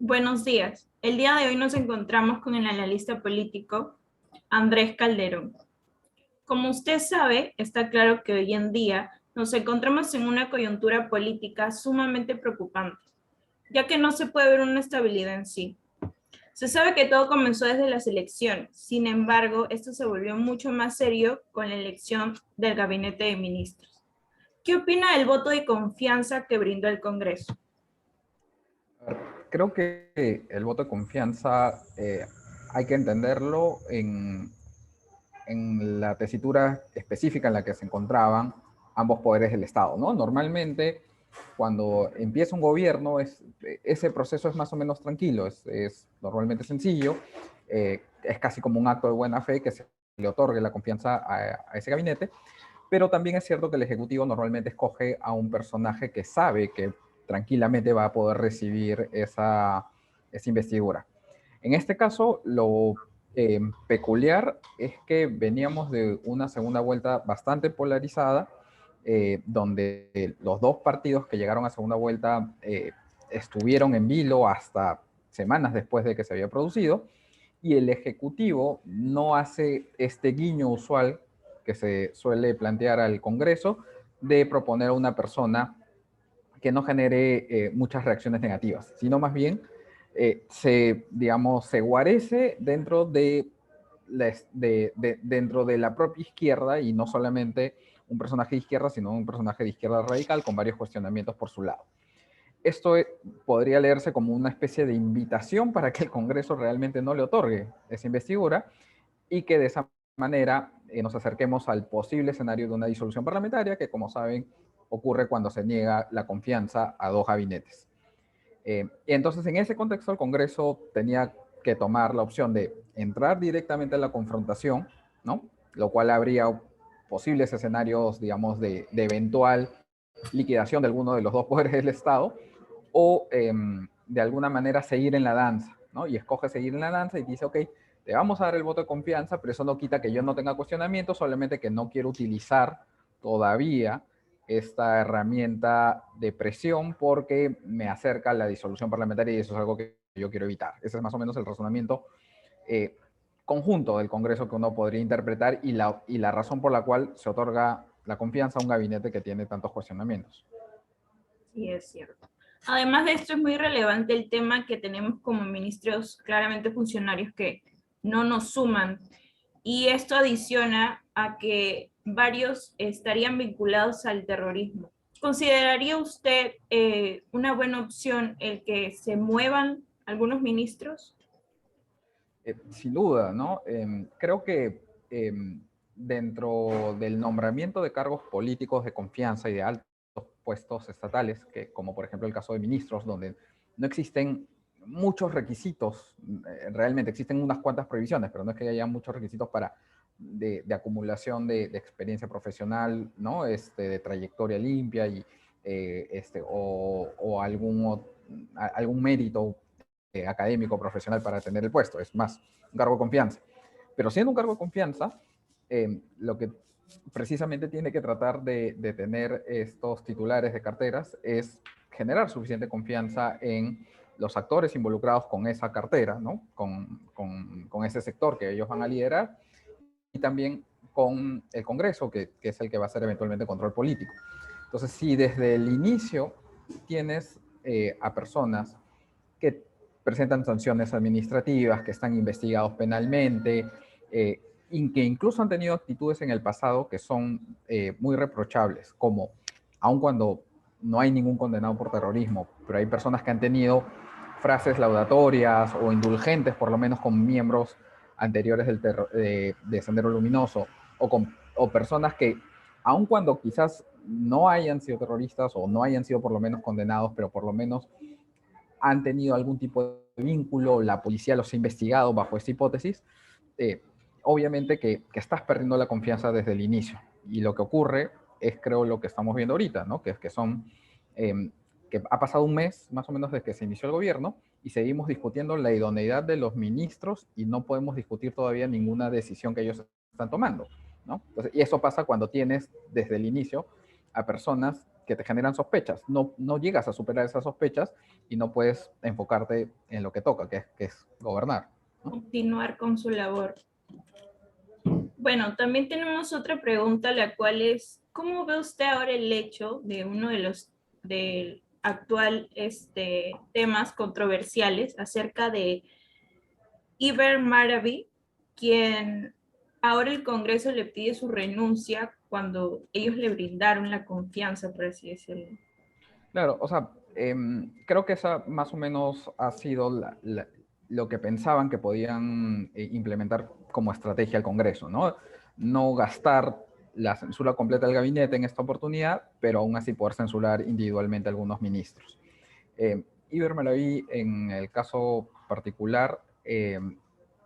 Buenos días. El día de hoy nos encontramos con el analista político Andrés Calderón. Como usted sabe, está claro que hoy en día nos encontramos en una coyuntura política sumamente preocupante, ya que no se puede ver una estabilidad en sí. Se sabe que todo comenzó desde las elecciones, sin embargo, esto se volvió mucho más serio con la elección del gabinete de ministros. ¿Qué opina del voto de confianza que brindó el Congreso? Creo que el voto de confianza hay que entenderlo en la tesitura específica en la que se encontraban ambos poderes del Estado, ¿no? Normalmente, cuando empieza un gobierno, ese proceso es más o menos tranquilo, es normalmente sencillo, es casi como un acto de buena fe que se le otorgue la confianza a ese gabinete, pero también es cierto que el Ejecutivo normalmente escoge a un personaje que sabe que tranquilamente va a poder recibir esa investidura. En este caso, lo peculiar es que veníamos de una segunda vuelta bastante polarizada, donde los dos partidos que llegaron a segunda vuelta estuvieron en vilo hasta semanas después de que se había producido, y el Ejecutivo no hace este guiño usual que se suele plantear al Congreso de proponer a una persona que no genere muchas reacciones negativas, sino más bien digamos, se guarece dentro de la propia izquierda, y no solamente un personaje de izquierda, sino un personaje de izquierda radical con varios cuestionamientos por su lado. Esto podría leerse como una especie de invitación para que el Congreso realmente no le otorgue esa investidura y que de esa manera nos acerquemos al posible escenario de una disolución parlamentaria que, como saben, ocurre cuando se niega la confianza a dos gabinetes. Entonces, en ese contexto, el Congreso tenía que tomar la opción de entrar directamente a la confrontación, ¿no? Lo cual habría posibles escenarios, digamos, de eventual liquidación de alguno de los dos poderes del Estado, o de alguna manera seguir en la danza, ¿no? Y escoge seguir en la danza y dice, ok, te vamos a dar el voto de confianza, pero eso no quita que yo no tenga cuestionamiento, solamente que no quiero utilizar todavía esta herramienta de presión porque me acerca a la disolución parlamentaria y eso es algo que yo quiero evitar. Ese es más o menos el razonamiento eh, conjunto del Congreso que uno podría interpretar, y la razón por la cual se otorga la confianza a un gabinete que tiene tantos cuestionamientos. Sí, es cierto. Además de esto, es muy relevante el tema que tenemos como ministros claramente funcionarios que no nos suman. Y esto adiciona a que varios estarían vinculados al terrorismo. ¿Consideraría usted una buena opción el que se muevan algunos ministros? Sin duda, ¿no? Creo que dentro del nombramiento de cargos políticos de confianza y de altos puestos estatales, que como por ejemplo el caso de ministros, donde no existen muchos requisitos, realmente existen unas cuantas prohibiciones, pero no es que haya muchos requisitos de acumulación de experiencia profesional, ¿no? De trayectoria limpia o algún mérito académico, profesional para tener el puesto. Es más, un cargo de confianza. Pero siendo un cargo de confianza, lo que precisamente tiene que tratar de tener estos titulares de carteras es generar suficiente confianza en los actores involucrados con esa cartera, ¿no? Con ese sector que ellos van a liderar, y también con el Congreso, que es el que va a hacer eventualmente control político. Entonces, si desde el inicio tienes a personas que presentan sanciones administrativas, que están investigados penalmente, y que incluso han tenido actitudes en el pasado que son muy reprochables, como aun cuando no hay ningún condenado por terrorismo, pero hay personas que han tenido frases laudatorias o indulgentes, por lo menos con miembros anteriores de Sendero Luminoso, o personas que, aun cuando quizás no hayan sido terroristas o no hayan sido por lo menos condenados, pero por lo menos han tenido algún tipo de vínculo, la policía los ha investigado bajo esta hipótesis, eh, obviamente que estás perdiendo la confianza desde el inicio. Y lo que ocurre es, creo, lo que estamos viendo ahorita, ¿no? Que son, que ha pasado un mes más o menos desde que se inició el gobierno y seguimos discutiendo la idoneidad de los ministros y no podemos discutir todavía ninguna decisión que ellos están tomando, ¿no? Entonces, y eso pasa cuando tienes desde el inicio a personas que te generan sospechas. No llegas a superar esas sospechas y no puedes enfocarte en lo que toca, que es gobernar, ¿no? Continuar con su labor. Bueno, también tenemos otra pregunta, la cual es, ¿cómo ve usted ahora el hecho de uno de los del actual temas controversiales acerca de Iber Maravi, quien ahora el Congreso le pide su renuncia cuando ellos le brindaron la confianza, por así decirlo? Claro, o sea, creo que esa más o menos ha sido lo que pensaban que podían implementar como estrategia al Congreso, ¿no? No gastar la censura completa del gabinete en esta oportunidad, pero aún así poder censurar individualmente a algunos ministros. Iber Maraví, en el caso particular,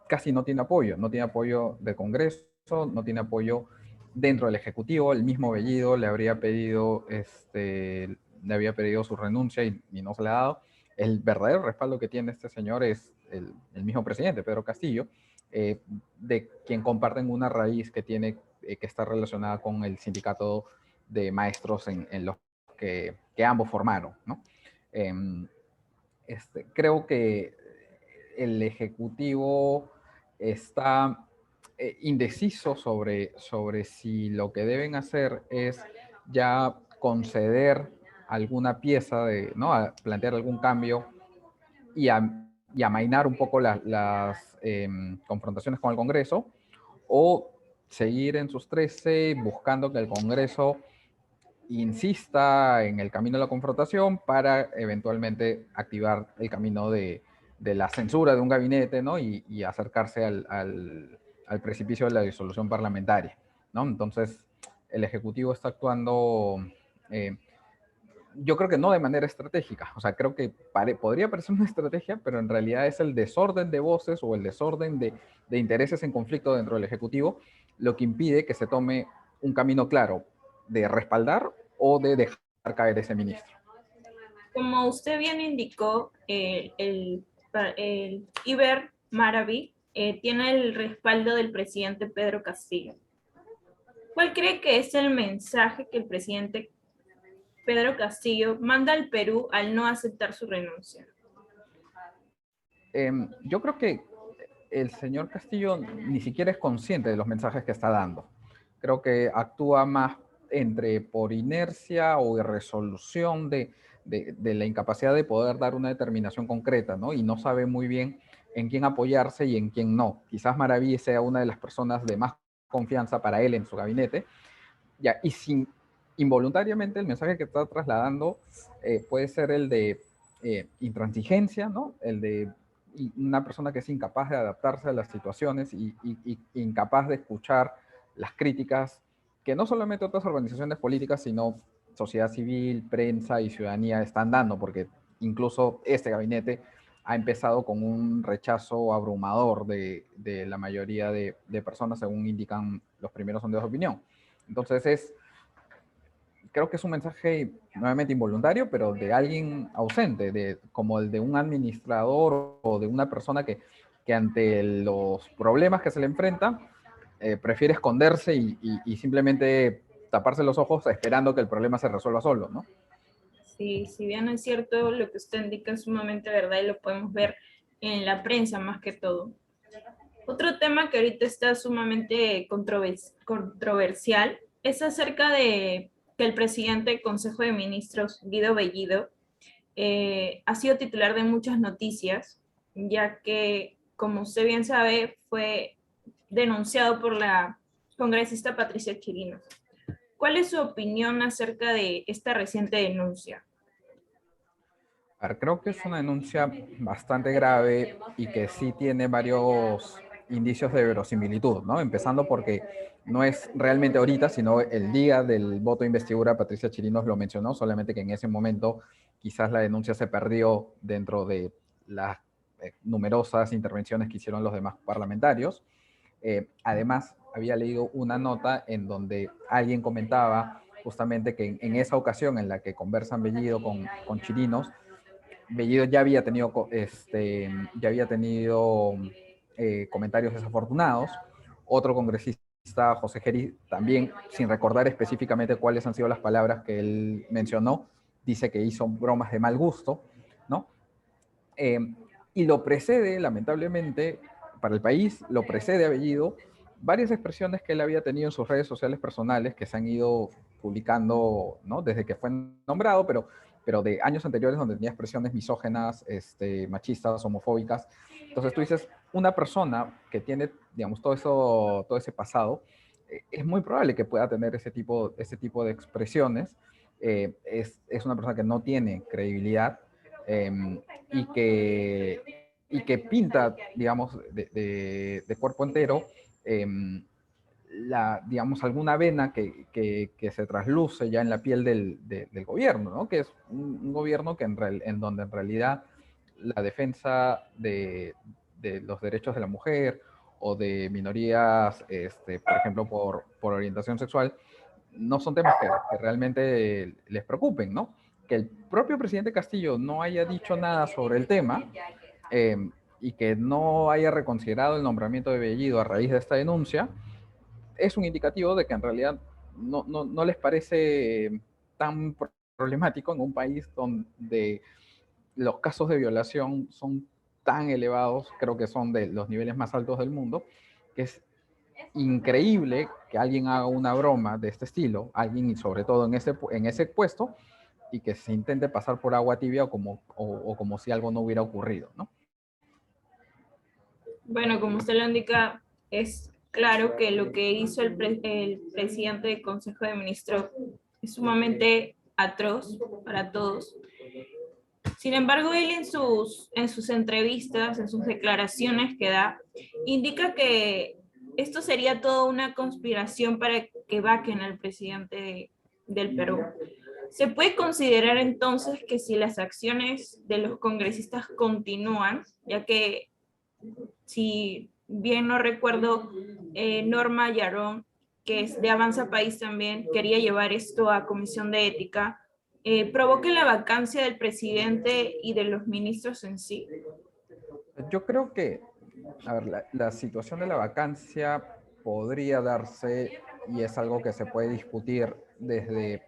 casi no tiene apoyo del Congreso, no tiene apoyo dentro del Ejecutivo. El mismo Bellido le había pedido su renuncia y no se le ha dado. El verdadero respaldo que tiene este señor es el mismo presidente, Pedro Castillo, eh, de quien comparten una raíz que tiene, que está relacionada con el sindicato de maestros en los que ambos formaron, ¿no? Creo que el Ejecutivo está indeciso sobre si lo que deben hacer es ya conceder alguna pieza, ¿no? A plantear algún cambio y amainar un poco las confrontaciones con el Congreso, o seguir en sus 13 buscando que el Congreso insista en el camino de la confrontación para eventualmente activar el camino de la censura de un gabinete, ¿no? Y acercarse al precipicio de la disolución parlamentaria, ¿no? Entonces, el Ejecutivo está actuando, eh, yo creo que no de manera estratégica. O sea, creo que podría parecer una estrategia, pero en realidad es el desorden de voces o el desorden de intereses en conflicto dentro del Ejecutivo lo que impide que se tome un camino claro de respaldar o de dejar caer ese ministro. Como usted bien indicó, el Iber Maraví tiene el respaldo del presidente Pedro Castillo. ¿Cuál cree que es el mensaje que el presidente Pedro Castillo manda al Perú al no aceptar su renuncia? Yo creo que el señor Castillo ni siquiera es consciente de los mensajes que está dando. Creo que actúa más entre por inercia o de resolución de la incapacidad de poder dar una determinación concreta, ¿no? Y no sabe muy bien en quién apoyarse y en quién no. Quizás Maraví sea una de las personas de más confianza para él en su gabinete, ya, y sin involuntariamente el mensaje que está trasladando puede ser el de intransigencia, ¿no? El de una persona que es incapaz de adaptarse a las situaciones y incapaz de escuchar las críticas que no solamente otras organizaciones políticas, sino sociedad civil, prensa y ciudadanía están dando, porque incluso este gabinete ha empezado con un rechazo abrumador de la mayoría de personas, según indican los primeros sondeos de opinión. Entonces creo que es un mensaje nuevamente involuntario, pero de alguien ausente, como el de un administrador o de una persona que ante los problemas que se le enfrenta, prefiere esconderse y simplemente taparse los ojos esperando que el problema se resuelva solo, ¿no? Sí, si bien es cierto, lo que usted indica es sumamente verdad y lo podemos ver en la prensa más que todo. Otro tema que ahorita está sumamente controversial es acerca de que el presidente del Consejo de Ministros, Guido Bellido, ha sido titular de muchas noticias, ya que, como usted bien sabe, fue denunciado por la congresista Patricia Chirinos. ¿Cuál es su opinión acerca de esta reciente denuncia? A ver, creo que es una denuncia bastante grave y que sí tiene varios indicios de verosimilitud, ¿no? Empezando porque no es realmente ahorita, sino el día del voto de investidura, Patricia Chirinos lo mencionó, solamente que en ese momento quizás la denuncia se perdió dentro de las numerosas intervenciones que hicieron los demás parlamentarios. Además, había leído una nota en donde alguien comentaba justamente que en esa ocasión en la que conversan Bellido con Chirinos, Bellido ya había tenido comentarios desafortunados. Otro congresista congresista José Geri también, sin recordar específicamente cuáles han sido las palabras que él mencionó, dice que hizo bromas de mal gusto, ¿no? Y lo precede, lamentablemente, para el país, lo precede a Bellido varias expresiones que él había tenido en sus redes sociales personales que se han ido publicando, ¿no? Desde que fue nombrado, pero de años anteriores donde tenía expresiones misógenas, machistas, homofóbicas. Entonces tú dices, una persona que tiene, digamos, todo ese pasado, es muy probable que pueda tener ese tipo de expresiones. Es una persona que no tiene credibilidad, y que pinta, digamos, de cuerpo entero, eh, digamos, alguna vena que se trasluce ya en la piel del gobierno, ¿no? Que es un gobierno que en donde en realidad la defensa de los derechos de la mujer o de minorías, por ejemplo, por orientación sexual, no son temas que realmente les preocupen, ¿no? Que el propio presidente Castillo no haya dicho nada sobre el tema, y que no haya reconsiderado el nombramiento de Bellido a raíz de esta denuncia, es un indicativo de que en realidad no les parece tan problemático en un país donde los casos de violación son tan elevados, creo que son de los niveles más altos del mundo, que es increíble que alguien haga una broma de este estilo, alguien y sobre todo en ese puesto, y que se intente pasar por agua tibia o como si algo no hubiera ocurrido, ¿no? Bueno, como usted lo indica, es claro que lo que hizo el presidente del Consejo de Ministros es sumamente atroz para todos. Sin embargo, él en sus entrevistas, en sus declaraciones que da, indica que esto sería toda una conspiración para que vaquen al presidente del Perú. ¿Se puede considerar entonces que si las acciones de los congresistas continúan, ya que si bien no recuerdo, Norma Yarón, que es de Avanza País también, quería llevar esto a Comisión de Ética, provoque la vacancia del presidente y de los ministros en sí? Yo creo que, a ver, la situación de la vacancia podría darse y es algo que se puede discutir desde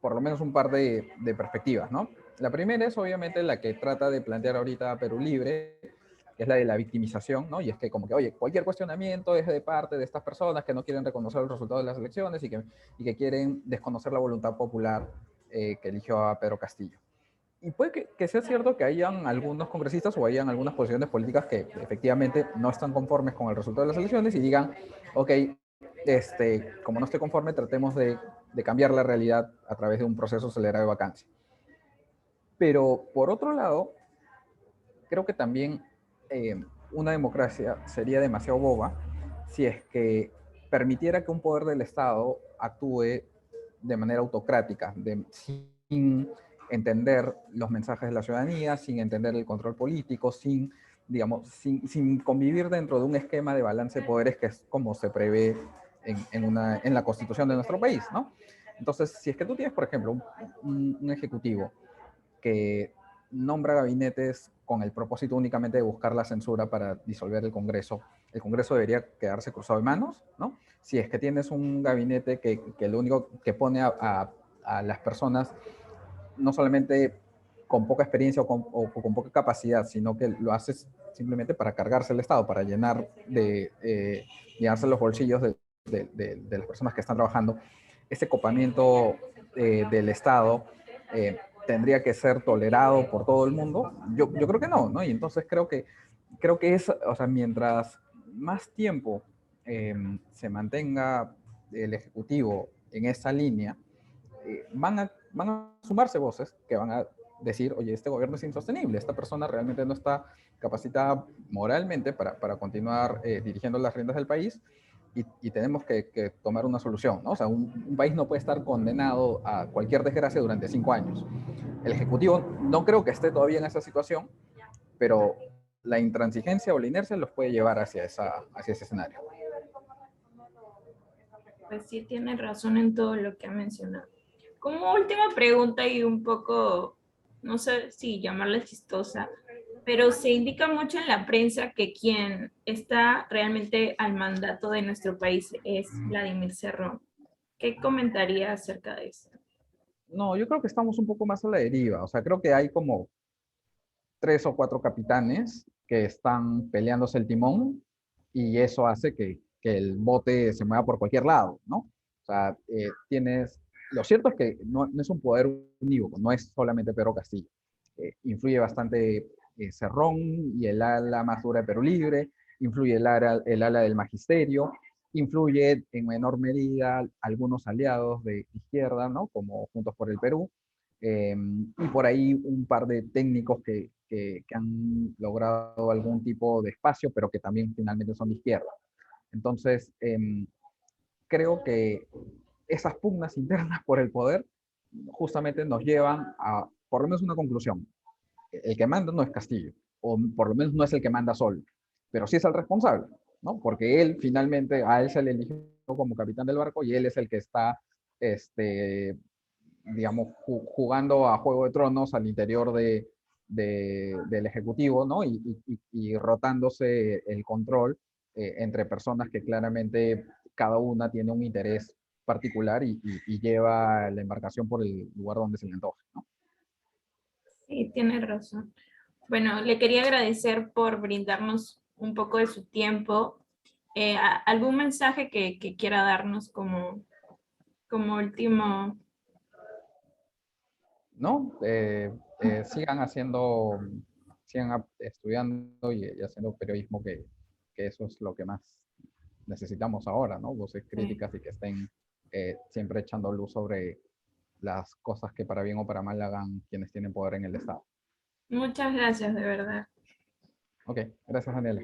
por lo menos un par de perspectivas, ¿no? La primera es obviamente la que trata de plantear ahorita Perú Libre, que es la de la victimización, ¿no? Y es que como que, oye, cualquier cuestionamiento es de parte de estas personas que no quieren reconocer los resultados de las elecciones y que quieren desconocer la voluntad popular, que eligió a Pedro Castillo. Y puede que sea cierto que hayan algunos congresistas o hayan algunas posiciones políticas que efectivamente no están conformes con el resultado de las elecciones y digan, ok, como no estoy conforme, tratemos de cambiar la realidad a través de un proceso acelerado de vacancia. Pero por otro lado, creo que también, una democracia sería demasiado boba si es que permitiera que un poder del Estado actúe de manera autocrática, sin entender los mensajes de la ciudadanía, sin entender el control político, digamos, sin convivir dentro de un esquema de balance de poderes que es como se prevé en la constitución de nuestro país, ¿no? Entonces, si es que tú tienes, por ejemplo, un ejecutivo que nombra gabinetes con el propósito únicamente de buscar la censura para disolver el Congreso debería quedarse cruzado de manos, ¿no? Si es que tienes un gabinete que lo único que pone a las personas no solamente con poca experiencia o con poca capacidad, sino que lo haces simplemente para cargarse el Estado, para llenarse los bolsillos de las personas que están trabajando, ese copamiento, del Estado, tendría que ser tolerado por todo el mundo. Yo creo que no, ¿no? Y entonces creo que es, o sea, mientras más tiempo, se mantenga el Ejecutivo en esa línea, van a sumarse voces que van a decir, oye, este gobierno es insostenible, esta persona realmente no está capacitada moralmente para continuar, dirigiendo las riendas del país, y tenemos que tomar una solución, ¿no? O sea, un país no puede estar condenado a cualquier desgracia durante 5 años. El Ejecutivo no creo que esté todavía en esa situación, pero la intransigencia o la inercia los puede llevar hacia ese escenario. Pues sí, tiene razón en todo lo que ha mencionado. Como última pregunta y un poco, no sé si llamarla chistosa, pero se indica mucho en la prensa que quien está realmente al mandato de nuestro país es Vladimir Cerrón. ¿Qué comentaría acerca de eso? No, yo creo que estamos un poco más a la deriva. O sea, creo que hay como 3 o 4 capitanes que están peleándose el timón y eso hace que el bote se mueva por cualquier lado, ¿no? O sea, lo cierto es que no es un poder unívoco, no es solamente Pedro Castillo. Influye bastante Cerrón y el ala más dura de Perú Libre, influye el ala del magisterio, influye en menor medida algunos aliados de izquierda, ¿no? Como Juntos por el Perú, y por ahí un par de técnicos que han logrado algún tipo de espacio, pero que también finalmente son de izquierda. Entonces, creo que esas pugnas internas por el poder justamente nos llevan a, por lo menos, una conclusión. El que manda no es Castillo, o por lo menos no es el que manda solo, pero sí es el responsable, ¿no? Porque él finalmente, a él se le eligió como capitán del barco y él es el que está, digamos, jugando a Juego de Tronos al interior del Ejecutivo, ¿no? Y rotándose el control entre personas que claramente cada una tiene un interés particular y lleva la embarcación por el lugar donde se le antoje, ¿no? Sí, tiene razón. Bueno, le quería agradecer por brindarnos un poco de su tiempo. ¿Algún mensaje que quiera darnos como último? ¿No? Sigan haciendo, estudiando y haciendo periodismo, que eso es lo que más necesitamos ahora, ¿no? Voces críticas y que estén siempre echando luz sobre las cosas que para bien o para mal hagan quienes tienen poder en el Estado. Muchas gracias, de verdad. Ok, gracias, Daniela.